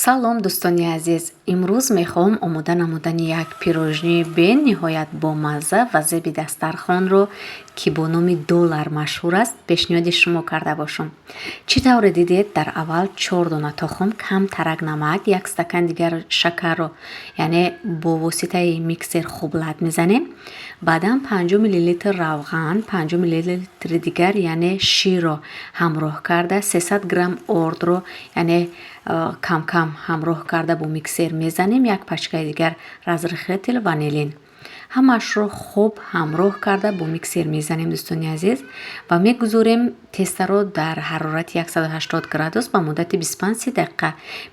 салом дӯстони азиз, имрӯз мехоҳам омода намудани як пирожнии бениҳоят бомазза ва зеби дастархонро ки бо номи доллар машҳур аст пешниҳоди шумо карда бошам. Чӣ тавре дидед? Дар аввал 4 дона тухм, кам тарак намак, 1 стакан дигар шакарро яъне бо воситаи миксер хуб лад мезанем. Баъдан 50 мл равған, 50 мл дигар яъне ширро ҳамроҳ карда, 300 грамм ордро яъне кам-кам ҳамроҳ карда бо миксер мезанем. 1 пачкаи дигар разрыхлитель ванилин. ҳамаашро хуб ҳамроҳ карда бо миксер мезанем дӯстони азиз ва мегузорем тестаро дар ҳарорати 180 градус ба муддати 25-30 дақиқа.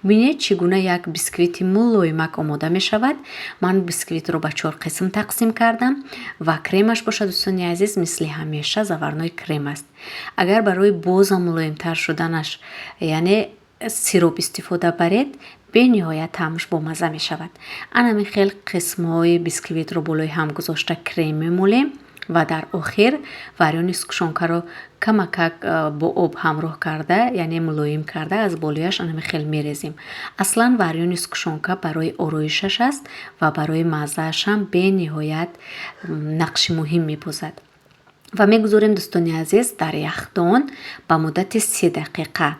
бинед чӣ гуна як бисквити мулоимак омода мешавад. ман бисквитро ба 4 қисм тақсим кардам ва кремаш бошад дӯстони азиз, мисли ҳамеша заварной крем аст. агар барои боза мулоимтар шуданаш яъне сироп истифода баред, бениҳоят таъмаш бомазза мешавад. анами хел қисмҳои бисквитро болои ҳам гузошта крем мемолем ва дар охир варёни скушонкаро камакак бо об ҳамроҳ карда яъне мулоим карда аз болояш анами хел мерезем. аслан варёни скушонка барои ороишаш аст ва барои маззааш ҳам бениҳоят нақши муҳим мебозад. ва мегузорем дӯстони азиз дар яхдон ба муддати 30 дақиқа.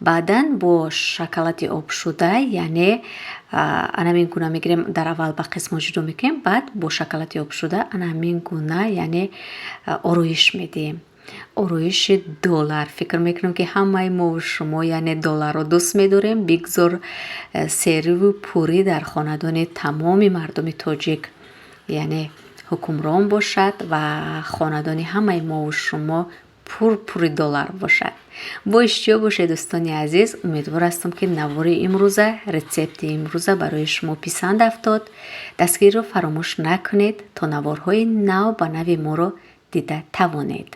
баъдан бо шоколади обшуда яъне анамин гуна мегирем, дар аввал ба қисмо ҷудо мекунем, баъд бо шоколади обшуда анамин гуна яъне ороиш медиҳем. ороиши доллар. фикр мекунам ки ҳамаи мо шумо яъне долларро дӯст медорем. бигзор сериву пурӣ дар хонадони тамоми мардуми тоҷик яъне ҳукмрон бошад ва хонадони ҳамаи мову шумо пури доллар бошад. бо иштиё бошед дӯстони азиз. умедвор ҳастам ки навори имрӯза, рецепти имрӯза барои шумо писанд афтод. дастгириро фаромӯш накунед то наворҳои нав ба нави моро дида тавонед.